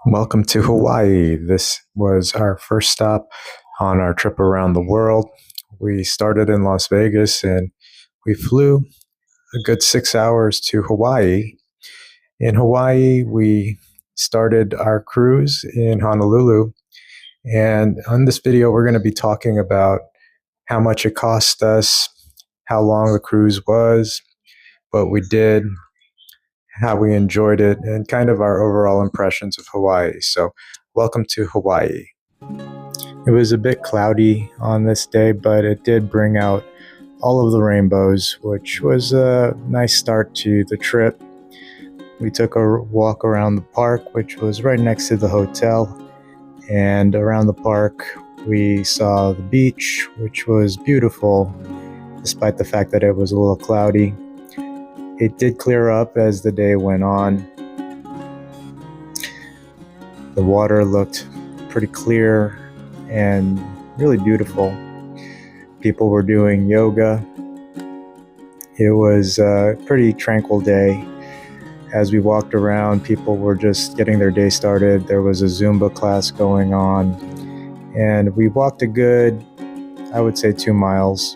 Welcome to Hawaii. This was our first stop on our trip around the world. We started in Las Vegas and we flew a good 6 hours to Hawaii. In Hawaii, we started our cruise in Honolulu. And on this video, we're going to be talking about how much it cost us, how long the cruise was, what we did, how we enjoyed it, and kind of our overall impressions of Hawaii. So, welcome to Hawaii. It was a bit cloudy on this day, but it did bring out all of the rainbows, which was a nice start to the trip. We took a walk around the park, which was right next to the hotel. And around the park, we saw the beach, which was beautiful, despite the fact that it was a little cloudy. It did clear up as the day went on. The water looked pretty clear and really beautiful. People were doing yoga. It was a pretty tranquil day. As we walked around, people were just getting their day started. There was a Zumba class going on, and we walked a good, I would say, 2 miles.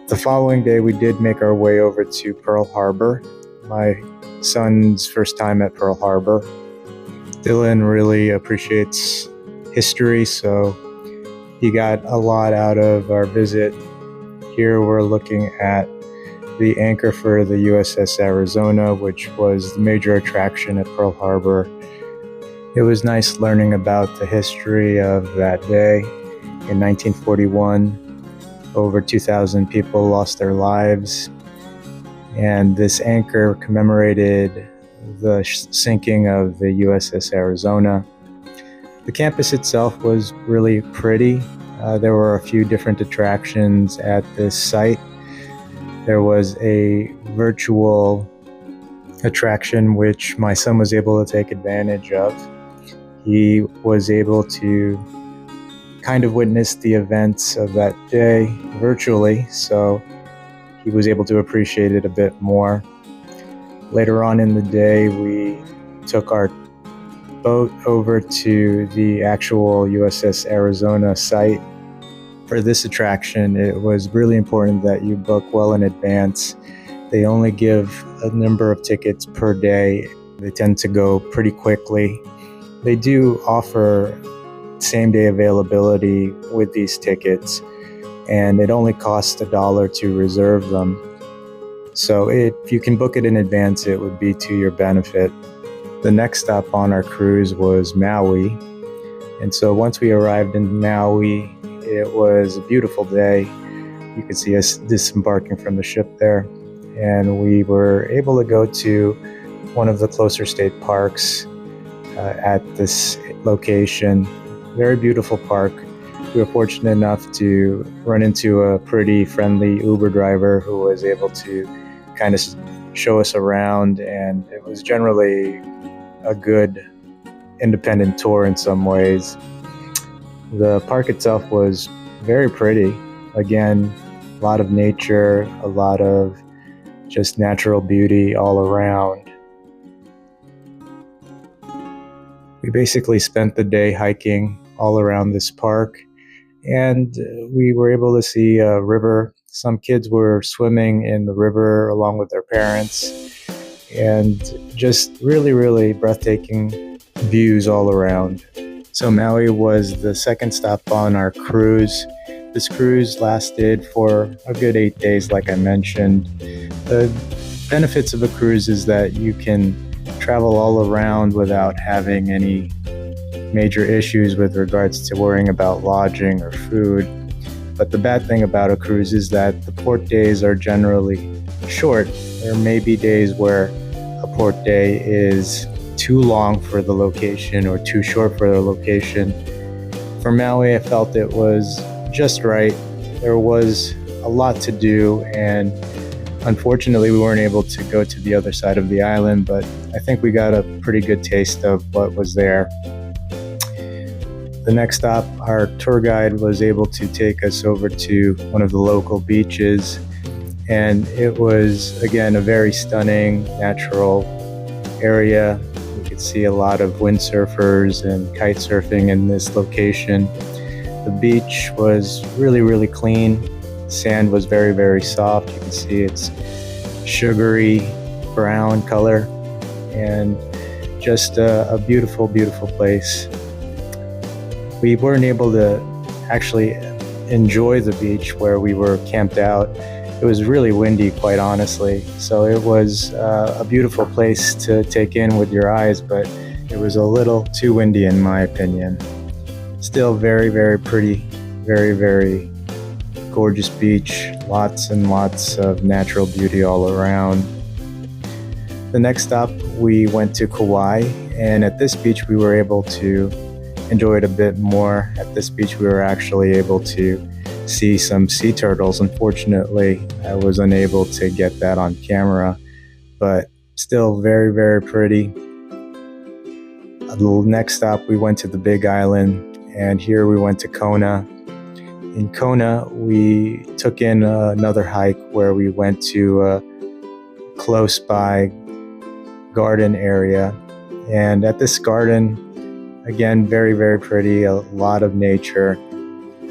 The following day, we did make our way over to Pearl Harbor, my son's first time at Pearl Harbor. Dylan really appreciates history, so he got a lot out of our visit. Here we're looking at the anchor for the USS Arizona, which was the major attraction at Pearl Harbor. It was nice learning about the history of that day. In 1941, over 2,000 people lost their lives, and this anchor commemorated the sinking of the USS Arizona. The campus itself was really pretty. There were a few different attractions at this site. There was a virtual attraction which my son was able to take advantage of. He was able to kind of witness the events of that day virtually, so he was able to appreciate it a bit more. Later on in the day, we took our boat over to the actual USS Arizona site. For this attraction, it was really important that you book well in advance. They only give a number of tickets per day. They tend to go pretty quickly. They do offer same-day availability with these tickets, and it only costs $1 to reserve them. So if you can book it in advance, it would be to your benefit. The next stop on our cruise was Maui. And so once we arrived in Maui, it was a beautiful day. You could see us disembarking from the ship there. And we were able to go to one of the closer state parks at this location. Very beautiful park. We were fortunate enough to run into a pretty friendly Uber driver who was able to kind of show us around, and it was generally a good independent tour in some ways. The park itself was very pretty. Again, a lot of nature, a lot of just natural beauty all around. We basically spent the day hiking all around this park, and we were able to see a river. Some kids were swimming in the river along with their parents, and just really, really breathtaking views all around. So Maui was the second stop on our cruise. This cruise lasted for a good 8 days, like I mentioned. The benefits of a cruise is that you can travel all around without having any major issues with regards to worrying about lodging or food. But the bad thing about a cruise is that the port days are generally short. There may be days where a port day is too long for the location or too short for the location. For Maui, I felt it was just right. There was a lot to do, and unfortunately we weren't able to go to the other side of the island, but I think we got a pretty good taste of what was there. The next stop, our tour guide was able to take us over to one of the local beaches, and it was, again, a very stunning natural area. You could could see a lot of windsurfers and kite surfing in this location. The beach was really, really clean. Sand was very, very soft. You can see it's sugary brown color, and just a beautiful, beautiful place. We weren't able to actually enjoy the beach where we were camped out. It was really windy, quite honestly. So it was a beautiful place to take in with your eyes, but it was a little too windy in my opinion. Still very, very pretty, very, very gorgeous beach. Lots and lots of natural beauty all around. The next stop, we went to Kauai, and at this beach we were able to enjoy it a bit more. At this beach we were actually able to see some sea turtles. Unfortunately, I was unable to get that on camera, but still very, very pretty. The next stop, we went to the Big Island, and here we went to Kona. In Kona, we took in another hike where we went to a close by garden area. And at this garden, again, very, very pretty, a lot of nature.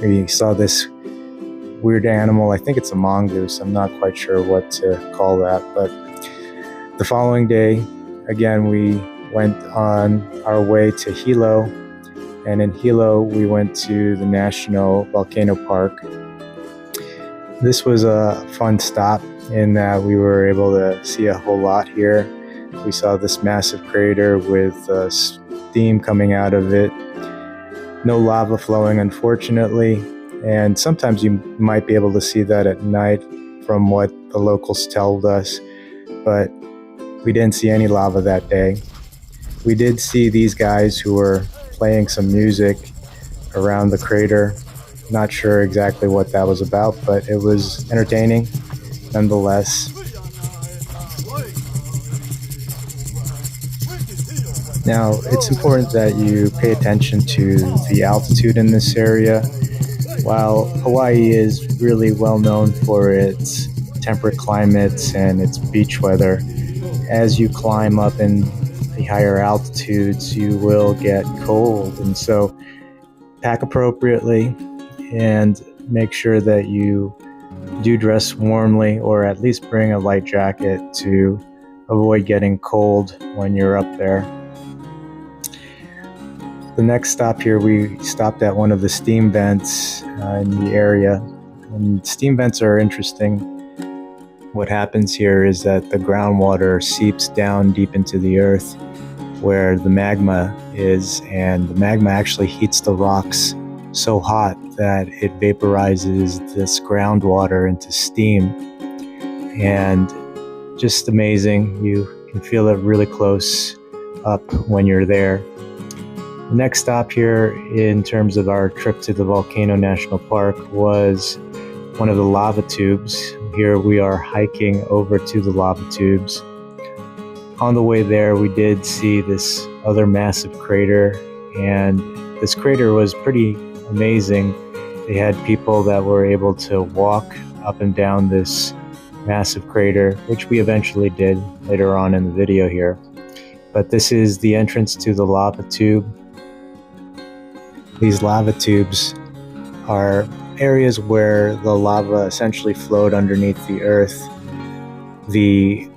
We saw this weird animal. I think it's a mongoose. I'm not quite sure what to call that. But the following day, again, we went on our way to Hilo. And in Hilo, we went to the National Volcano Park. This was a fun stop in that we were able to see a whole lot here. We saw this massive crater with steam coming out of it. No lava flowing, unfortunately. And sometimes you might be able to see that at night from what the locals told us. But we didn't see any lava that day. We did see these guys who were playing some music around the crater. Not sure exactly what that was about, but it was entertaining nonetheless. Now, it's important that you pay attention to the altitude in this area. While Hawaii is really well known for its temperate climates and its beach weather, as you climb up in the higher altitudes, you will get cold. And so pack appropriately and make sure that you do dress warmly, or at least bring a light jacket to avoid getting cold when you're up there. The next stop here, we stopped at one of the steam vents in the area. And steam vents are interesting. What happens here is that the groundwater seeps down deep into the earth where the magma is, and the magma actually heats the rocks so hot that it vaporizes this groundwater into steam. And just amazing. You can feel it really close up when you're there. The next stop here in terms of our trip to the Volcano National Park was one of the lava tubes. Here we are hiking over to the lava tubes. On the way there, we did see this other massive crater, and this crater was pretty amazing. They had people that were able to walk up and down this massive crater, which we eventually did later on in the video here. But this is the entrance to the lava tube. These lava tubes are areas where the lava essentially flowed underneath the earth. The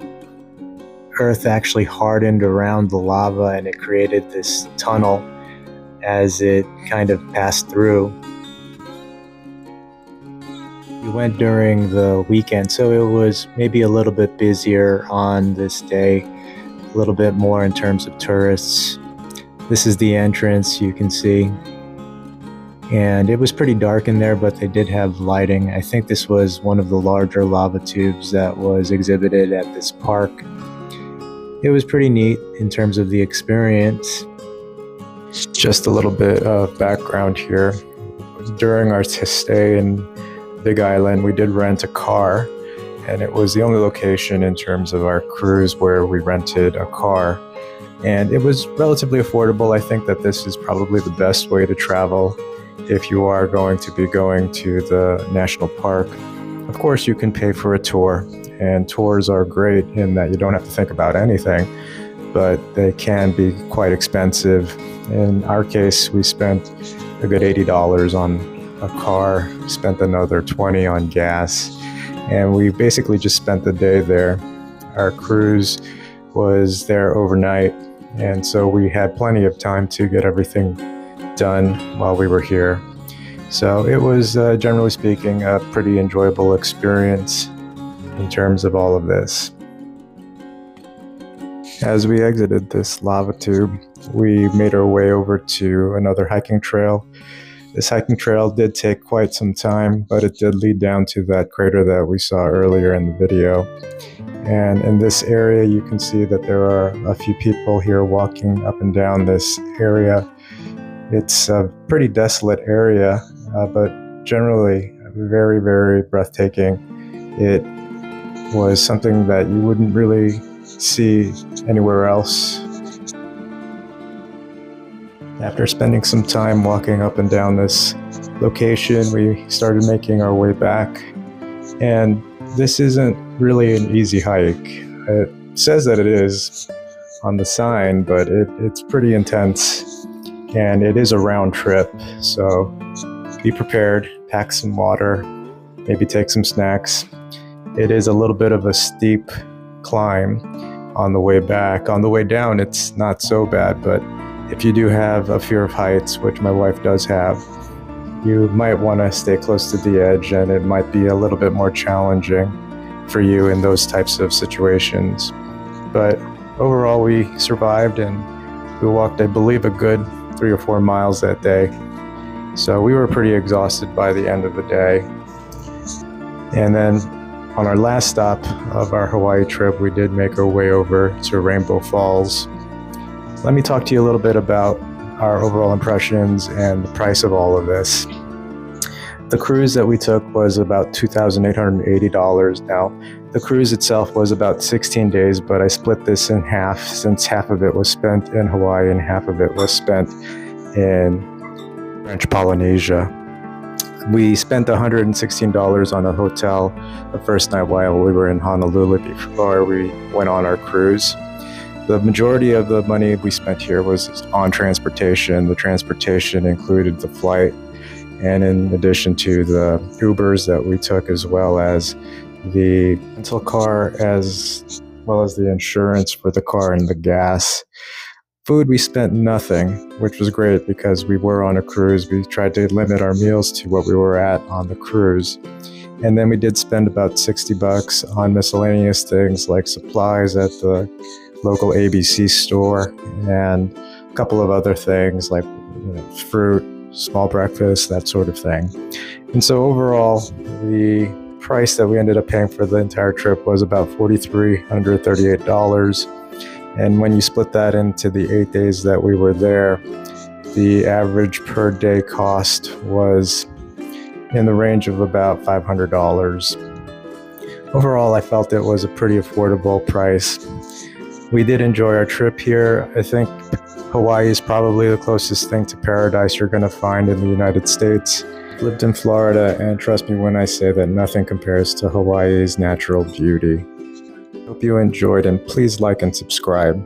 earth actually hardened around the lava, and it created this tunnel as it kind of passed through. We went during the weekend, so it was maybe a little bit busier on this day, a little bit more in terms of tourists. This is the entrance, you can see. And it was pretty dark in there, but they did have lighting. I think this was one of the larger lava tubes that was exhibited at this park. It was pretty neat in terms of the experience. Just a little bit of background here. During our stay in Big Island, we did rent a car, and it was the only location in terms of our cruise where we rented a car. And it was relatively affordable. I think that this is probably the best way to travel if you are going to be going to the national park. Of course, you can pay for a tour, and tours are great in that you don't have to think about anything. but they can be quite expensive. In our case, we spent a good $80 on a car, spent another $20 on gas, and we basically just spent the day there. Our cruise was there overnight, and so we had plenty of time to get everything done while we were here. So it was, generally speaking, a pretty enjoyable experience in terms of all of this. As we exited this lava tube, we made our way over to another hiking trail. This hiking trail did take quite some time, but it did lead down to that crater that we saw earlier in the video. And in this area, you can see that there are a few people here walking up and down this area. It's a pretty desolate area, but generally very, very breathtaking. It was something that you wouldn't really see anywhere else. After spending some time walking up and down this location, we started making our way back. And this isn't really an easy hike. It says that it is on the sign, but it's pretty intense. And it is a round trip, so be prepared, pack some water, maybe take some snacks. It is a little bit of a steep climb on the way back. On the way down, it's not so bad, but if you do have a fear of heights, which my wife does have, you might want to stay close to the edge, and it might be a little bit more challenging for you in those types of situations. But overall, we survived, and we walked, I believe, a good 3 or 4 miles that day. So we were pretty exhausted by the end of the day. And then on our last stop of our Hawaii trip, we did make our way over to Rainbow Falls. Let me talk to you a little bit about our overall impressions and the price of all of this. The cruise that we took was about $2,880. Now, the cruise itself was about 16 days, but I split this in half since half of it was spent in Hawaii and half of it was spent in French Polynesia. We spent $116 on a hotel the first night while we were in Honolulu before we went on our cruise. The majority of the money we spent here was on transportation. The transportation included the flight, and in addition to the Ubers that we took, as well as the rental car, as well as the insurance for the car and the gas. Food, we spent nothing, which was great because we were on a cruise. We tried to limit our meals to what we were at on the cruise. And then we did spend about $60 on miscellaneous things like supplies at the local ABC store and a couple of other things like fruit, small breakfast, that sort of thing. And so overall, the price that we ended up paying for the entire trip was about $4,338. And when you split that into the 8 days that we were there, the average per day cost was in the range of about $500. Overall, I felt it was a pretty affordable price. We did enjoy our trip here. I think Hawaii is probably the closest thing to paradise you're going to find in the United States. Lived in Florida, and trust me when I say that nothing compares to Hawaii's natural beauty. Hope you enjoyed, and please like and subscribe.